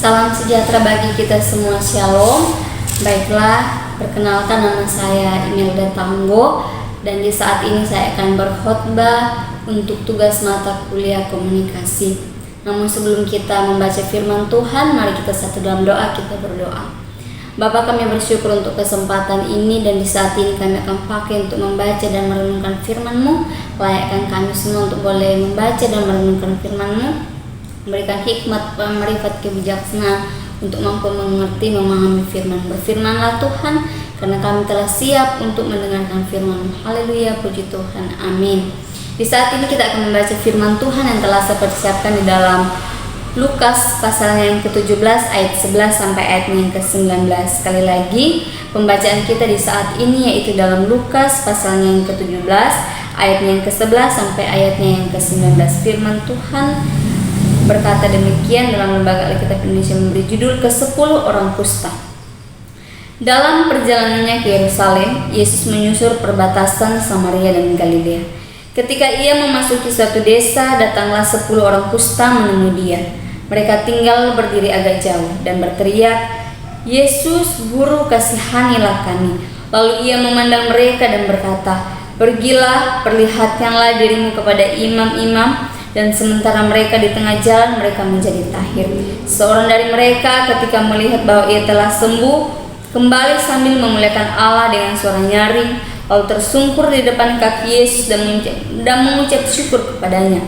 Salam sejahtera bagi kita semua, Shalom. Baiklah, perkenalkan nama saya Imelda Tanggo, dan di saat ini saya akan berkhotbah untuk tugas mata kuliah komunikasi. Namun sebelum kita membaca firman Tuhan, mari kita satu dalam doa, kita berdoa. Bapa, kami bersyukur untuk kesempatan ini, dan di saat ini kami akan pakai untuk membaca dan merenungkan firman-Mu. Layakkan kami semua untuk boleh membaca dan merenungkan firman-Mu. Memberikan hikmat, marifat, kebijaksanaan untuk mampu mengerti, memahami firman. Berfirmanlah Tuhan, karena kami telah siap untuk mendengarkan firman-Mu. Haleluya, puji Tuhan, amin. Di saat ini kita akan membaca firman Tuhan yang telah saya persiapkan di dalam Lukas pasal yang ke-17 ayat 11 sampai ayat yang ke-19. Sekali lagi, pembacaan kita di saat ini yaitu dalam Lukas pasal yang ke-17 ayat yang ke-11 sampai ayatnya yang ke-19. Firman Tuhan berkata demikian dalam Lembaga Alkitab Indonesia, memberi judul ke-10 orang kusta. Dalam perjalanannya ke Yerusalem, Yesus menyusur perbatasan Samaria dan Galilea. Ketika ia memasuki suatu desa, datanglah 10 orang kusta menemui dia. Mereka tinggal berdiri agak jauh dan berteriak, "Yesus, Guru, kasihanilah kami." Lalu ia memandang mereka dan berkata, "Pergilah, perlihatkanlah dirimu kepada imam-imam." Dan sementara mereka di tengah jalan, mereka menjadi tahir. Seorang dari mereka ketika melihat bahwa ia telah sembuh, kembali sambil memuliakan Allah dengan suara nyaring, lalu tersungkur di depan kaki Yesus dan mengucap syukur kepadanya.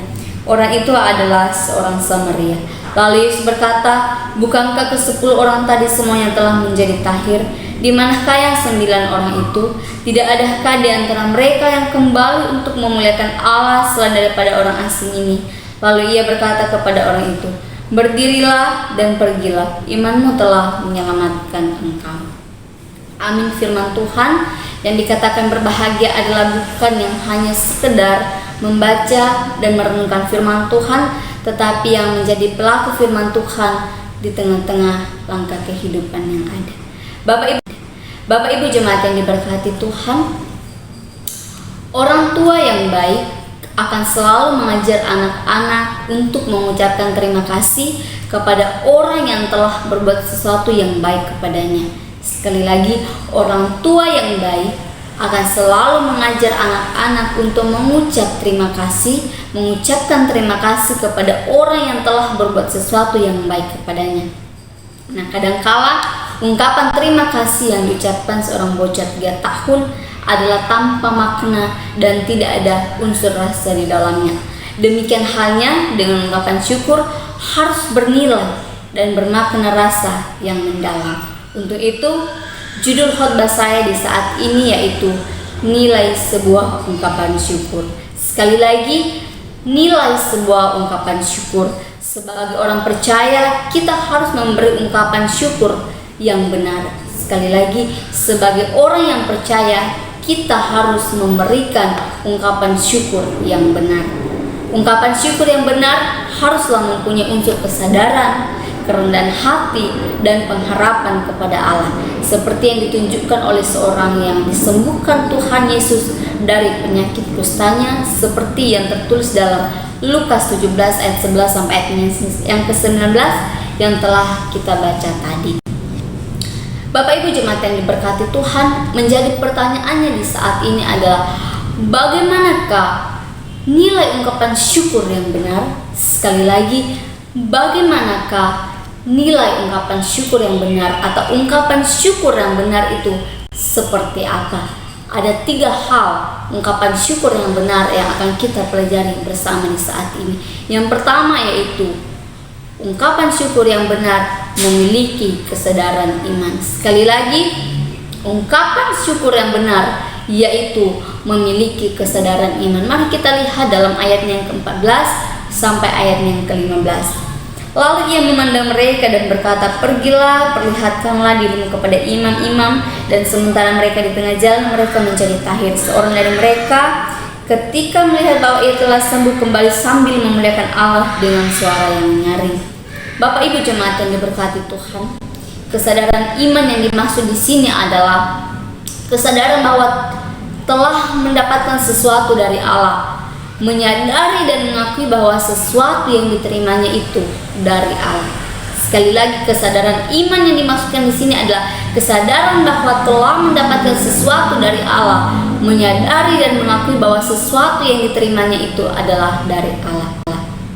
Orang itu adalah seorang Samaria. Lalu Yesus berkata, "Bukankah ke-10 orang tadi semuanya telah menjadi tahir? Di manakah yang 9 orang itu? Tidak adakah di antara mereka yang kembali untuk memuliakan Allah selain daripada orang asing ini?" Lalu ia berkata kepada orang itu, "Berdirilah dan pergilah, imanmu telah menyelamatkan engkau." Amin. Firman Tuhan yang dikatakan berbahagia adalah bukan yang hanya sekedar membaca dan merenungkan firman Tuhan, tetapi yang menjadi pelaku firman Tuhan di tengah-tengah langkah kehidupan yang ada. Bapak Ibu jemaat yang diberkati Tuhan, orang tua yang baik akan selalu mengajar anak-anak untuk mengucapkan terima kasih kepada orang yang telah berbuat sesuatu yang baik kepadanya. Sekali lagi, orang tua yang baik akan selalu mengajar anak-anak untuk mengucapkan terima kasih kepada orang yang telah berbuat sesuatu yang baik kepadanya. Nah, kadangkala ungkapan terima kasih yang diucapkan seorang bocah 3 tahun adalah tanpa makna dan tidak ada unsur rasa di dalamnya. Demikian halnya dengan ungkapan syukur harus bernilai dan bermakna rasa yang mendalam. Untuk itu, judul khotbah saya di saat ini yaitu nilai sebuah ungkapan syukur. Sekali lagi, nilai sebuah ungkapan syukur. Sebagai orang percaya, kita harus memberi ungkapan syukur yang benar. Sekali lagi, sebagai orang yang percaya, kita harus memberikan ungkapan syukur yang benar. Ungkapan syukur yang benar haruslah mempunyai unsur kesadaran, kerendahan hati, dan pengharapan kepada Allah, seperti yang ditunjukkan oleh seorang yang disembuhkan Tuhan Yesus dari penyakit kustanya, seperti yang tertulis dalam Lukas 17 ayat 11 sampai ayat yang ke-19 yang telah kita baca tadi. Bapak Ibu jemaat yang diberkati Tuhan, menjadi pertanyaannya di saat ini adalah bagaimanakah nilai ungkapan syukur yang benar? Sekali lagi, bagaimanakah nilai ungkapan syukur yang benar atau ungkapan syukur yang benar itu seperti apa? Ada 3 hal ungkapan syukur yang benar yang akan kita pelajari bersama di saat ini. Yang pertama yaitu ungkapan syukur yang benar memiliki kesadaran iman. Sekali lagi, ungkapan syukur yang benar yaitu memiliki kesadaran iman. Mari kita lihat dalam ayat yang ke-14 sampai ayat yang ke-15. Lalu ia memandang mereka dan berkata, "Pergilah, perlihatkanlah dirimu kepada imam-imam." Dan sementara mereka di tengah jalan, mereka menjadi tahir. Seorang dari mereka ketika melihat bahwa ia telah sembuh, kembali sambil memuliakan Allah dengan suara yang nyaring. Bapak Ibu jemaat yang diberkati Tuhan, kesadaran iman yang dimaksud di sini adalah kesadaran bahwa telah mendapatkan sesuatu dari Allah, menyadari dan mengakui bahwa sesuatu yang diterimanya itu dari Allah. Sekali lagi, kesadaran iman yang dimaksudkan di sini adalah kesadaran bahwa telah mendapatkan sesuatu dari Allah, menyadari dan mengakui bahwa sesuatu yang diterimanya itu adalah dari Allah.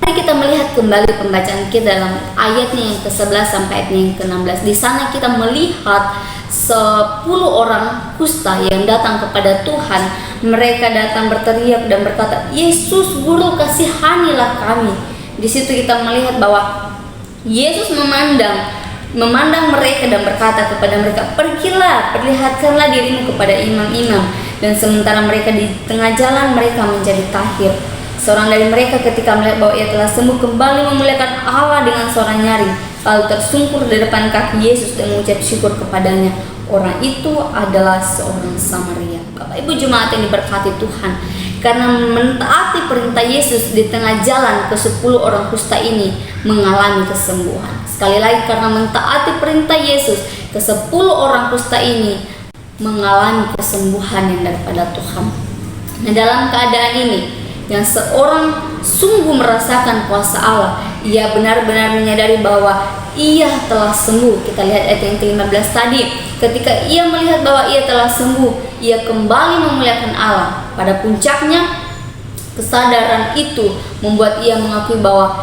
Mari kita melihat kembali pembacaan kita dalam ayatnya yang ke-11 sampai ayatnya yang ke-16. Di sana kita melihat 10 orang kusta yang datang kepada Tuhan. Mereka datang berteriak dan berkata, "Yesus, Guru, kasihanilah kami." Di situ kita melihat bahwa Yesus memandang mereka dan berkata kepada mereka, "Pergilah, perlihatkanlah dirimu kepada imam-imam." Dan sementara mereka di tengah jalan, mereka menjadi tahir. Seorang dari mereka ketika melihat bahwa ia telah sembuh, kembali memuliakan Allah dengan suara nyaring, lalu tersungkur di depan kaki Yesus dan mengucap syukur kepadanya. Orang itu adalah seorang Samaria. Bapak Ibu jemaat yang diberkati Tuhan, karena mentaati perintah Yesus, di tengah jalan ke-10 orang kusta ini mengalami kesembuhan. Sekali lagi, karena mentaati perintah Yesus, ke-10 orang kusta ini mengalami kesembuhan yang daripada Tuhan. Nah, dalam keadaan ini, yang seorang sungguh merasakan kuasa Allah, ia benar-benar menyadari bahwa ia telah sembuh. Kita lihat ayat yang ke-15 tadi. Ketika ia melihat bahwa ia telah sembuh, ia kembali memuliakan Allah. Pada puncaknya, kesadaran itu membuat ia mengakui bahwa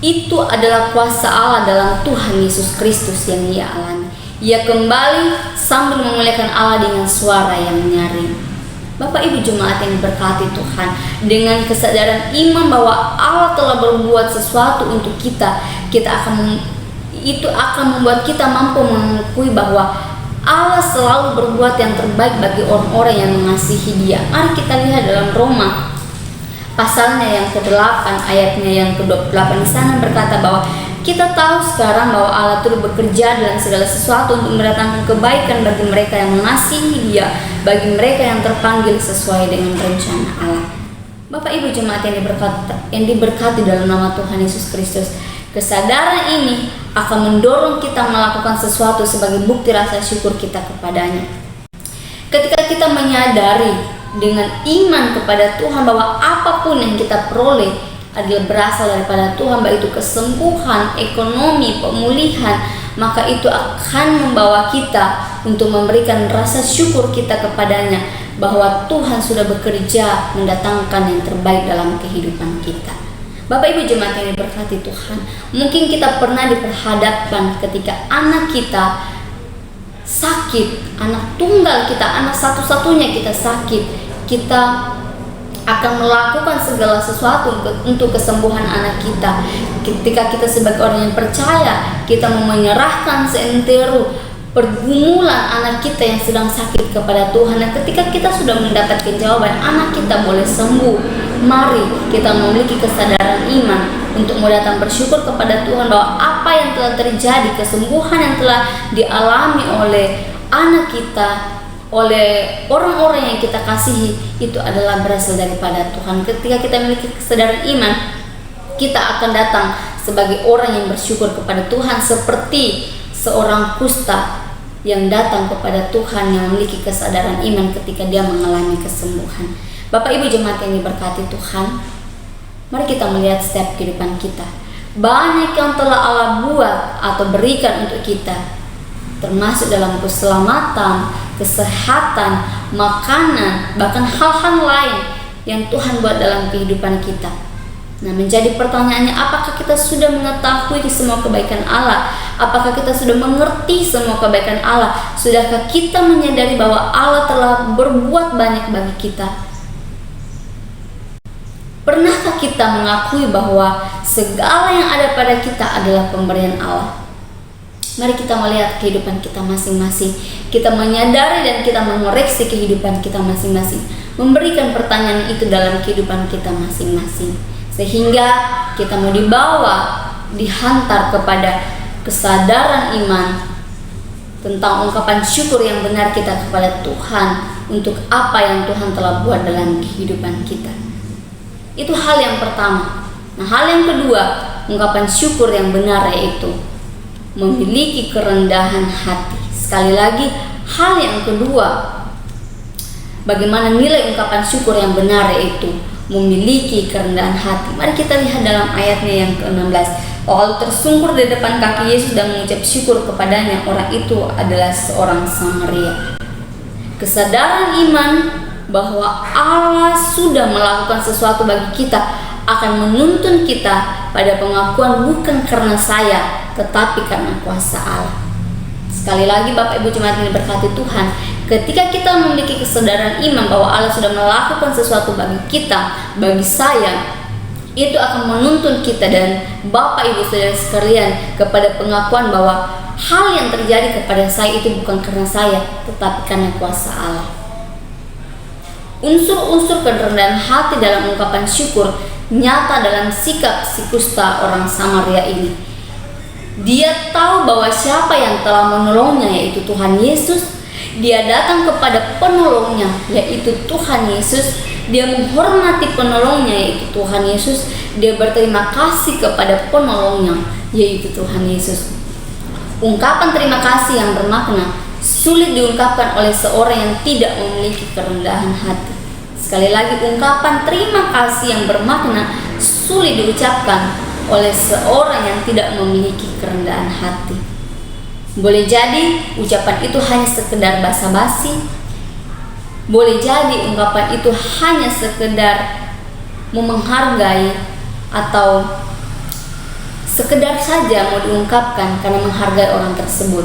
itu adalah kuasa Allah dalam Tuhan Yesus Kristus yang ia alami. Ia kembali sambil memuliakan Allah dengan suara yang nyaring. Bapak Ibu jemaat yang diberkati Tuhan, dengan kesadaran iman bahwa Allah telah berbuat sesuatu untuk kita, itu akan membuat kita mampu mengakui bahwa Allah selalu berbuat yang terbaik bagi orang-orang yang mengasihi Dia. Mari kita lihat dalam Roma pasalnya yang ke-8 ayatnya yang ke-28. Di sana berkata bahwa kita tahu sekarang bahwa Allah turut bekerja dalam segala sesuatu untuk mendatangkan kebaikan bagi mereka yang mengasihi Dia, bagi mereka yang terpanggil sesuai dengan rencana Allah. Bapak Ibu jemaat yang diberkati dalam nama Tuhan Yesus Kristus, kesadaran ini akan mendorong kita melakukan sesuatu sebagai bukti rasa syukur kita kepadanya. Ketika kita menyadari dengan iman kepada Tuhan bahwa apapun yang kita peroleh adalah berasal daripada Tuhan, baik itu kesembuhan, ekonomi, pemulihan, maka itu akan membawa kita untuk memberikan rasa syukur kita kepadanya bahwa Tuhan sudah bekerja mendatangkan yang terbaik dalam kehidupan kita. Bapak Ibu jemaat yang diberkati Tuhan, mungkin kita pernah diperhadapkan ketika anak kita sakit, anak tunggal kita, anak satu-satunya kita sakit, kita akan melakukan segala sesuatu untuk kesembuhan anak kita. Ketika kita sebagai orang yang percaya, kita mau menyerahkan seantero pergumulan anak kita yang sedang sakit kepada Tuhan. Dan ketika kita sudah mendapatkan jawaban, anak kita boleh sembuh, mari kita memiliki kesadaran iman untuk mau datang bersyukur kepada Tuhan bahwa apa yang telah terjadi, kesembuhan yang telah dialami oleh anak kita, oleh orang-orang yang kita kasihi, itu adalah berasal daripada Tuhan. Ketika kita memiliki kesadaran iman, kita akan datang sebagai orang yang bersyukur kepada Tuhan, seperti seorang kusta yang datang kepada Tuhan yang memiliki kesadaran iman ketika dia mengalami kesembuhan. Bapak Ibu jemaat yang diberkati Tuhan, mari kita melihat setiap kehidupan kita. Banyak yang telah Allah buat atau berikan untuk kita, termasuk dalam keselamatan, kesehatan, makanan, bahkan hal-hal lain yang Tuhan buat dalam kehidupan kita. Nah, menjadi pertanyaannya, apakah kita sudah mengetahui semua kebaikan Allah? Apakah kita sudah mengerti semua kebaikan Allah? Sudahkah kita menyadari bahwa Allah telah berbuat banyak bagi kita? Pernahkah kita mengakui bahwa segala yang ada pada kita adalah pemberian Allah? Mari kita melihat kehidupan kita masing-masing. Kita menyadari dan kita mengoreksi kehidupan kita masing-masing, memberikan pertanyaan itu dalam kehidupan kita masing-masing, sehingga kita mau dibawa, dihantar kepada kesadaran iman tentang ungkapan syukur yang benar kita kepada Tuhan untuk apa yang Tuhan telah buat dalam kehidupan kita. Itu hal yang pertama. Nah, hal yang kedua, ungkapan syukur yang benar yaitu memiliki kerendahan hati. Sekali lagi, hal yang kedua, bagaimana nilai ungkapan syukur yang benar yaitu memiliki kerendahan hati. Mari kita lihat dalam ayatnya yang ke-16. lalu tersungkur di depan kaki Yesus dan mengucap syukur kepadanya. Orang itu adalah seorang Samaria. Kesadaran iman bahwa Allah sudah melakukan sesuatu bagi kita akan menuntun kita pada pengakuan bukan karena saya, tetapi karena kuasa Allah. Sekali lagi Bapak Ibu jemaat yang diberkati Tuhan, ketika kita memiliki kesadaran iman bahwa Allah sudah melakukan sesuatu bagi kita, bagi saya, itu akan menuntun kita dan Bapak Ibu saudara sekalian kepada pengakuan bahwa hal yang terjadi kepada saya itu bukan karena saya, tetapi karena kuasa Allah. Unsur-unsur kerendahan hati dalam ungkapan syukur nyata dalam sikap si kusta orang Samaria ini. Dia tahu bahwa siapa yang telah menolongnya, yaitu Tuhan Yesus. Dia datang kepada penolongnya, yaitu Tuhan Yesus. Dia menghormati penolongnya, yaitu Tuhan Yesus. Dia berterima kasih kepada penolongnya, yaitu Tuhan Yesus. Ungkapan terima kasih yang bermakna sulit diungkapkan oleh seorang yang tidak memiliki kerendahan hati. Sekali lagi, ungkapan terima kasih yang bermakna sulit diucapkan oleh seorang yang tidak memiliki kerendahan hati. Boleh jadi ucapan itu hanya sekedar basa-basi. Boleh jadi ungkapan itu hanya sekedar menghargai atau sekedar saja mau diungkapkan karena menghargai orang tersebut.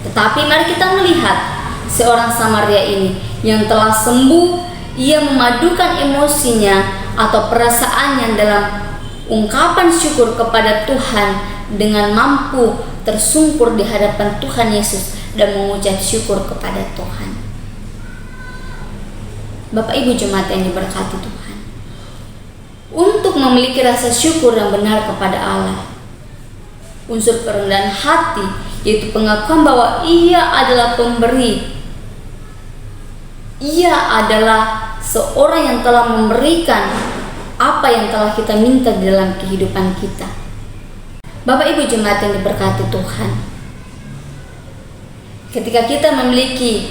Tetapi mari kita melihat seorang Samaria ini yang telah sembuh. Ia memadukan emosinya atau perasaannya dalam ungkapan syukur kepada Tuhan dengan mampu tersungkur di hadapan Tuhan Yesus dan mengucap syukur kepada Tuhan. Bapak Ibu jemaat yang diberkati Tuhan, untuk memiliki rasa syukur yang benar kepada Allah, unsur kerendahan hati yaitu pengakuan bahwa Ia adalah pemberi. Ia adalah seorang yang telah memberikan apa yang telah kita minta di dalam kehidupan kita. Bapak Ibu jemaat yang diberkati Tuhan, ketika kita memiliki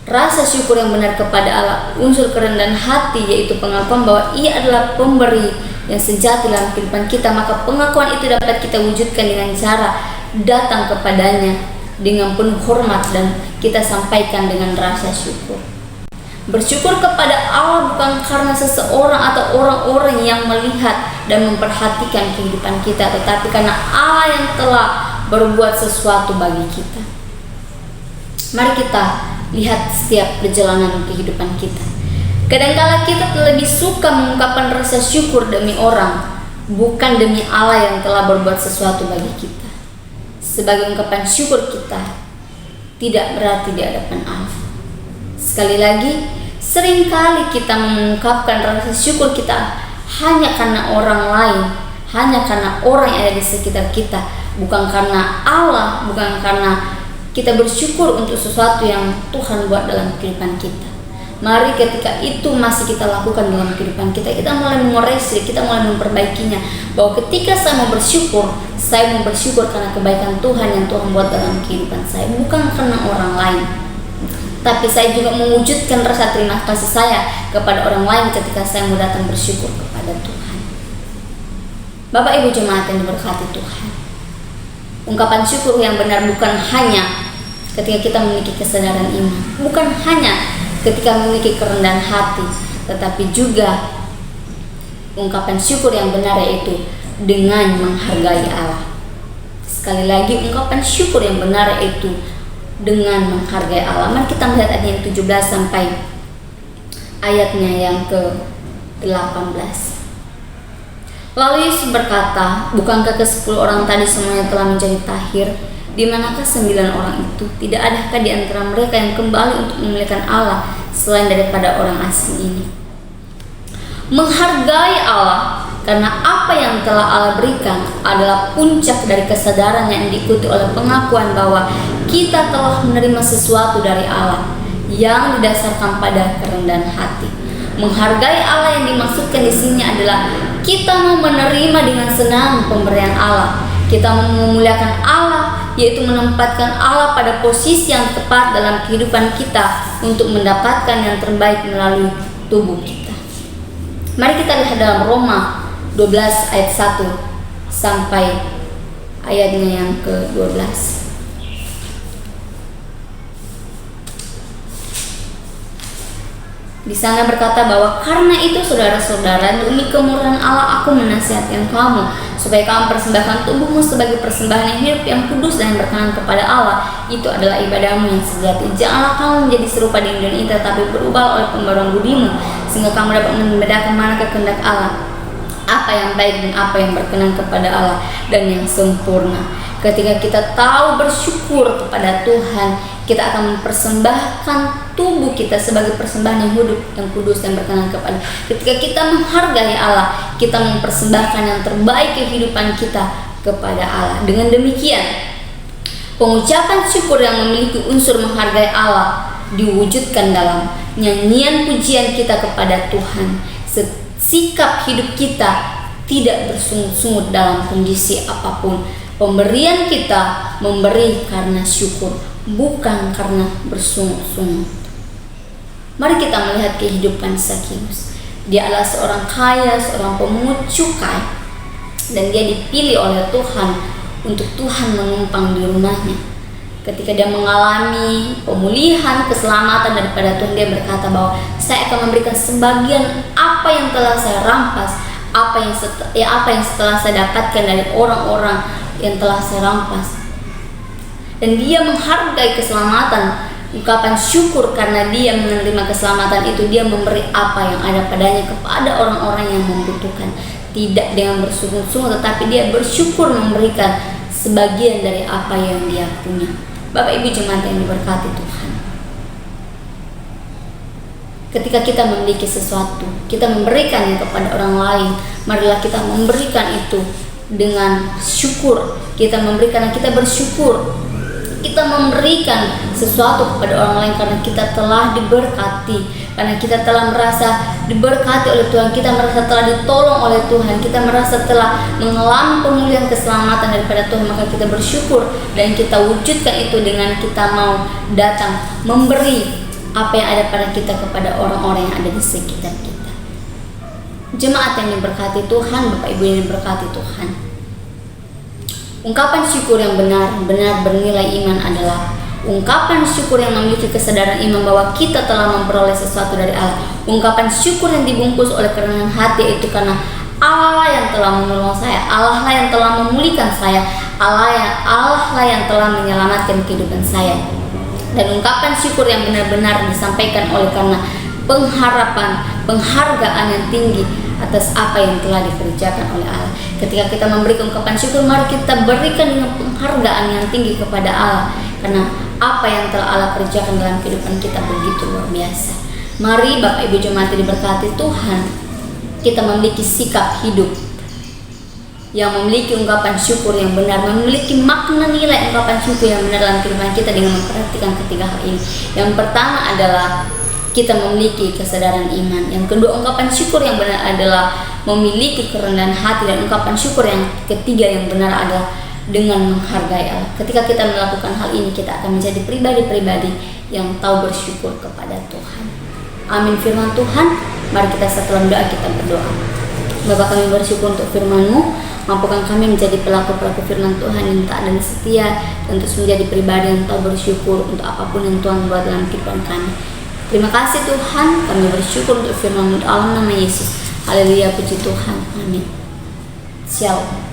rasa syukur yang benar kepada Allah, unsur kerendahan hati yaitu pengakuan bahwa Ia adalah pemberi yang sejati dalam kehidupan kita, maka pengakuan itu dapat kita wujudkan dengan cara datang kepadanya dengan penuh hormat dan kita sampaikan dengan rasa syukur. Bersyukur kepada Allah bukan karena seseorang atau orang-orang yang melihat dan memperhatikan kehidupan kita, tetapi karena Allah yang telah berbuat sesuatu bagi kita. Mari kita lihat setiap perjalanan kehidupan kita. Kadangkala kita lebih suka mengungkapkan rasa syukur demi orang, bukan demi Allah yang telah berbuat sesuatu bagi kita. Sebagai ungkapan syukur kita tidak berarti di hadapan Allah. Sekali lagi, seringkali kita mengungkapkan rasa syukur kita hanya karena orang lain, hanya karena orang yang ada di sekitar kita, bukan karena Allah, bukan karena kita bersyukur untuk sesuatu yang Tuhan buat dalam kehidupan kita. Mari ketika itu masih kita lakukan dalam kehidupan kita, kita mulai mengoreksi, kita mulai memperbaikinya, bahwa ketika saya mau bersyukur karena kebaikan Tuhan yang Tuhan buat dalam kehidupan saya, bukan karena orang lain. Tapi saya juga mewujudkan rasa terima kasih saya kepada orang lain ketika saya mau datang bersyukur kepada Tuhan. Bapak Ibu jemaat yang diberkati Tuhan, ungkapan syukur yang benar bukan hanya ketika kita memiliki kesadaran iman, bukan hanya ketika memiliki kerendahan hati, tetapi juga ungkapan syukur yang benar yaitu dengan menghargai Allah. Sekali lagi, ungkapan syukur yang benar yaitu dengan menghargai Allah. Mari kita melihat ayat yang 17 sampai ayatnya yang ke-18. Lalu Yesus berkata, bukankah ke-10 orang tadi semuanya telah menjadi tahir? Di manakah 9 orang itu? Tidak adakah di antara mereka yang kembali untuk memuliakan Allah selain daripada orang asing ini? Menghargai Allah karena apa yang telah Allah berikan adalah puncak dari kesadaran yang diikuti oleh pengakuan bahwa kita telah menerima sesuatu dari Allah yang didasarkan pada kerendahan hati. Menghargai Allah yang dimaksudkan di sini adalah kita mau menerima dengan senang pemberian Allah. Kita mau memuliakan Allah, yaitu menempatkan Allah pada posisi yang tepat dalam kehidupan kita untuk mendapatkan yang terbaik melalui tubuh kita. Mari kita lihat dalam Roma 12 ayat 1 sampai ayatnya yang ke-12. Di sana berkata bahwa karena itu saudara-saudara, demi kemurahan Allah aku menasihatkan kamu supaya kamu persembahkan tubuhmu sebagai persembahan yang hidup, yang kudus dan berkenan kepada Allah. Itu adalah ibadahmu yang sejati. Janganlah kamu menjadi serupa dengan dunia ini, tetapi berubah oleh pembaruan budimu, sehingga kamu dapat membedakan mana kehendak Allah, apa yang baik dan apa yang berkenan kepada Allah dan yang sempurna. Ketika kita tahu bersyukur kepada Tuhan, kita akan mempersembahkan tubuh kita sebagai persembahan yang hidup, yang kudus dan berkenan kepada. Ketika kita menghargai Allah, kita mempersembahkan yang terbaik kehidupan kita kepada Allah. Dengan demikian, pengucapan syukur yang memiliki unsur menghargai Allah diwujudkan dalam nyanyian pujian kita kepada Tuhan. Sikap hidup kita tidak bersungut-sungut dalam kondisi apapun. Pemberian kita memberi karena syukur, bukan karena bersungut-sungut. Mari kita melihat kehidupan Zakeus. Dia adalah seorang kaya, seorang pemungut cukai, dan dia dipilih oleh Tuhan untuk Tuhan menumpang di rumahnya. Ketika dia mengalami pemulihan, keselamatan daripada Tuhan, dia berkata bahwa saya akan memberikan sebagian apa yang telah saya rampas, apa yang setelah saya dapatkan dari orang-orang yang telah saya rampas. Dan dia menghargai keselamatan, ungkapan syukur karena dia menerima keselamatan itu. Dia memberi apa yang ada padanya kepada orang-orang yang membutuhkan, tidak dengan bersungut-sungut, tetapi dia bersyukur memberikan sebagian dari apa yang dia punya. Bapak Ibu jemaat yang diberkati Tuhan, ketika kita memiliki sesuatu, kita memberikannya kepada orang lain, marilah kita memberikan itu dengan syukur. Kita memberikan, kita bersyukur. Kita memberikan sesuatu kepada orang lain karena kita telah diberkati, karena kita telah merasa diberkati oleh Tuhan, kita merasa telah ditolong oleh Tuhan, kita merasa telah mengalami pemulihan keselamatan daripada Tuhan. Maka kita bersyukur dan kita wujudkan itu dengan kita mau datang memberi apa yang ada pada kita kepada orang-orang yang ada di sekitar kita. Jemaat yang diberkati Tuhan, Bapak Ibu yang diberkati Tuhan, ungkapan syukur yang benar-benar bernilai iman adalah ungkapan syukur yang memiliki kesadaran iman bahwa kita telah memperoleh sesuatu dari Allah. Ungkapan syukur yang dibungkus oleh kerendahan hati, itu karena Allah yang telah menolong saya, Allah lah yang telah memulihkan saya, Allah lah yang telah menyelamatkan kehidupan saya. Dan ungkapan syukur yang benar-benar disampaikan oleh karena pengharapan, penghargaan yang tinggi atas apa yang telah dikerjakan oleh Allah. Ketika kita memberikan ungkapan syukur, mari kita berikan dengan penghargaan yang tinggi kepada Allah, karena apa yang telah Allah kerjakan dalam kehidupan kita begitu luar biasa. Mari Bapak Ibu jemaat diberkati Tuhan, kita memiliki sikap hidup yang memiliki ungkapan syukur yang benar, memiliki makna nilai ungkapan syukur yang benar dalam kehidupan kita dengan memperhatikan ketiga hal ini. Yang pertama adalah kita memiliki kesadaran iman. Yang kedua, ungkapan syukur yang benar adalah memiliki kerendahan hati. Dan ungkapan syukur yang ketiga yang benar adalah dengan menghargai Allah. Ketika kita melakukan hal ini, kita akan menjadi pribadi-pribadi yang tahu bersyukur kepada Tuhan. Amin firman Tuhan. Mari kita setelah doa kita berdoa. Bapa, kami bersyukur untuk firman-Mu. Mampukan kami menjadi pelaku-pelaku firman Tuhan yang taat dan setia, dan terus menjadi pribadi yang tahu bersyukur untuk apapun yang Tuhan buat dalam kehidupan kami. Terima kasih Tuhan, kami bersyukur untuk firman-Mu dalam nama Yesus. Haleluya, puji Tuhan. Amin. Shalom.